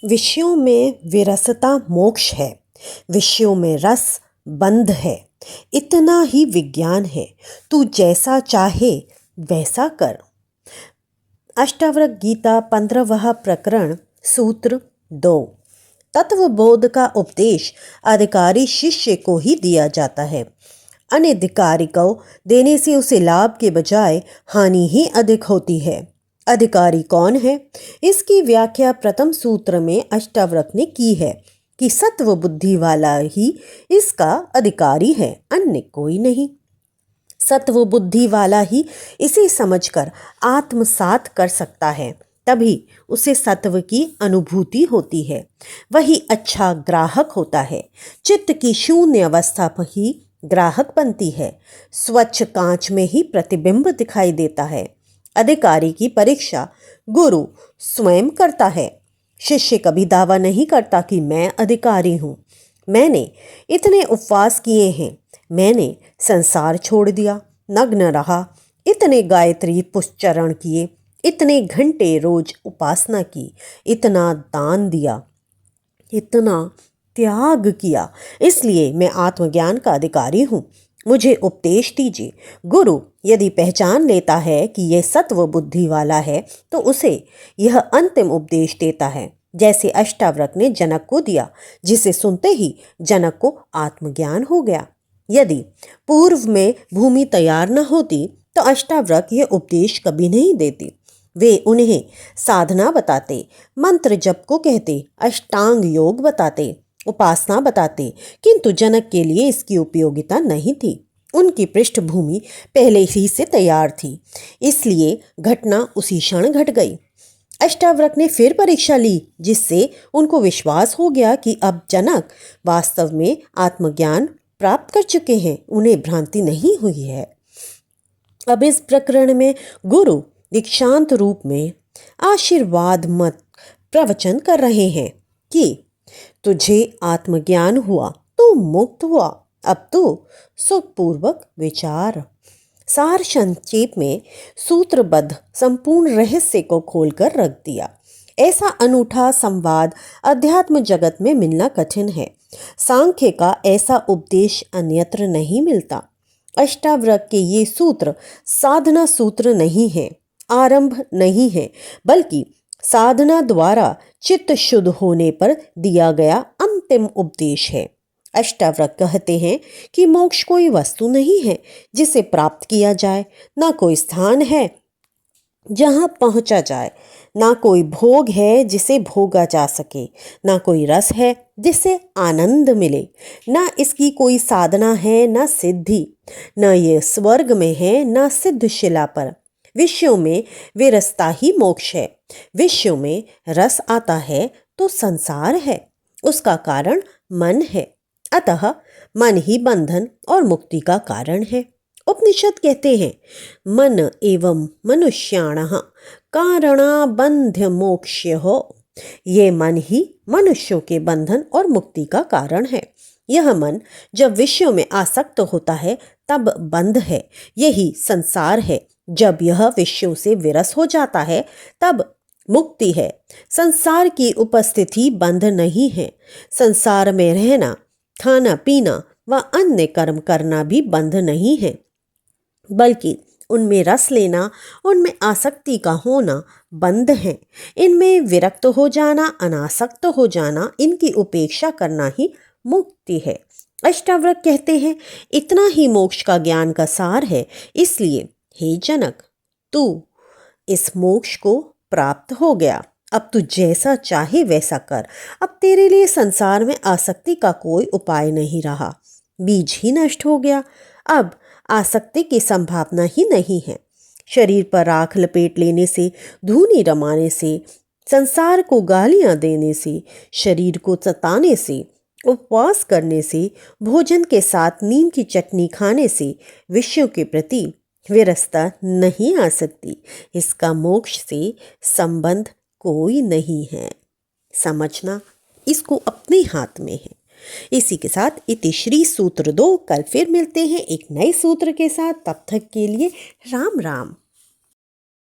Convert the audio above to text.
विषयों में विरसता मोक्ष है, विषयों में रस बंध है, इतना ही विज्ञान है। तू जैसा चाहे वैसा कर। अष्टावक्र गीता 15वां प्रकरण सूत्र 2। तत्वबोध का उपदेश अधिकारी शिष्य को ही दिया जाता है। अनधिकारी को देने से उसे लाभ के बजाय हानि ही अधिक होती है। अधिकारी कौन है? इसकी व्याख्या प्रथम सूत्र में अष्टावक्र ने की है कि सत्व बुद्धि वाला ही इसका अधिकारी है, अन्य कोई नहीं। सत्व बुद्धि वाला ही इसे समझकर आत्मसात कर सकता है, तभी उसे सत्व की अनुभूति होती है। वही अच्छा ग्राहक होता है। चित्त की शून्य अवस्था पर ही ग्राहक बनती है। स्वच्छ कांच में ही प्रतिबिंब दिखाई देता है। अधिकारी की परीक्षा गुरु स्वयं करता है। शिष्य कभी दावा नहीं करता कि मैं अधिकारी हूँ, मैंने इतने उपवास किए हैं, मैंने संसार छोड़ दिया, नग्न रहा, इतने गायत्री पुष्चरण किए, इतने घंटे रोज उपासना की, इतना दान दिया, इतना त्याग किया, इसलिए मैं आत्मज्ञान का अधिकारी हूँ, मुझे उपदेश दीजिए। गुरु यदि पहचान लेता है कि यह सत्व बुद्धि वाला है तो उसे यह अंतिम उपदेश देता है, जैसे अष्टावक्र ने जनक को दिया, जिसे सुनते ही जनक को आत्मज्ञान हो गया। यदि पूर्व में भूमि तैयार न होती तो अष्टावक्र यह उपदेश कभी नहीं देती। वे उन्हें साधना बताते, मंत्र जप को कहते, अष्टांग योग बताते, उपासना बताते, किंतु जनक के लिए इसकी उपयोगिता नहीं थी। उनकी पृष्ठभूमि पहले ही से तैयार थी, इसलिए घटना उसी क्षण घट गई। अष्टावक्र ने फिर परीक्षा ली, जिससे उनको विश्वास हो गया कि अब जनक वास्तव में आत्मज्ञान प्राप्त कर चुके हैं, उन्हें भ्रांति नहीं हुई है। अब इस प्रकरण में गुरु दीक्षांत रूप में आशीर्वाद मत प्रवचन कर रहे हैं कि तुझे आत्मज्ञान हुआ, तू मुक्त हुआ, अब तू सुखपूर्वक विचार। सार संक्षेप में सूत्रबद्ध संपूर्ण रहस्य को खोलकर रख दिया। ऐसा अनूठा संवाद अध्यात्म जगत में मिलना कठिन है। सांख्य का ऐसा उपदेश अन्यत्र नहीं मिलता। अष्टावक्र के ये सूत्र साधना सूत्र नहीं है, आरंभ नहीं है, बल्कि साधना द्वारा चित्त शुद्ध होने पर दिया गया अंतिम उपदेश है। अष्टावक्र कहते हैं कि मोक्ष कोई वस्तु नहीं है जिसे प्राप्त किया जाए, ना कोई स्थान है जहाँ पहुँचा जाए, ना कोई भोग है जिसे भोगा जा सके, ना कोई रस है जिससे आनंद मिले, ना इसकी कोई साधना है, ना सिद्धि, न ये स्वर्ग में है, ना सिद्ध शिला पर। विषयों में विरसता ही मोक्ष है। विषयों में रस आता है तो संसार है, उसका कारण मन है, अतः मन ही बंधन और मुक्ति का कारण है। उपनिषद कहते हैं, मन एवं मनुष्याणः कारणा बंध्य मोक्ष्य हो। ये मन ही मनुष्यों के बंधन और मुक्ति का कारण है। यह मन जब विषयों में आसक्त होता है तब बंध है, यही संसार है। जब यह विषयों से विरस हो जाता है तब मुक्ति है। संसार की उपस्थिति बंध नहीं है। संसार में रहना, खाना पीना व अन्य कर्म करना भी बंध नहीं है, बल्कि उनमें रस लेना, उनमें आसक्ति का होना बंध है। इनमें विरक्त हो जाना, अनासक्त हो जाना, इनकी उपेक्षा करना ही मुक्ति है। अष्टावक्र कहते हैं, इतना ही मोक्ष का ज्ञान का सार है। इसलिए हे जनक, तू इस मोक्ष को प्राप्त हो गया, अब तू जैसा चाहे वैसा कर। अब तेरे लिए संसार में आसक्ति का कोई उपाय नहीं रहा, बीज ही नष्ट हो गया। अब आसक्ति की संभावना ही नहीं है। शरीर पर राख लपेट लेने से, धूनी रमाने से, संसार को गालियां देने से, शरीर को सताने से, उपवास करने से, भोजन के साथ नीम की चटनी खाने से विषयों के प्रति विरसता नहीं आ सकती। इसका मोक्ष से संबंध कोई नहीं है। समझना इसको अपने हाथ में है। इसी के साथ इति श्री सूत्र 2। कल फिर मिलते हैं एक नए सूत्र के साथ। तब तक के लिए राम राम।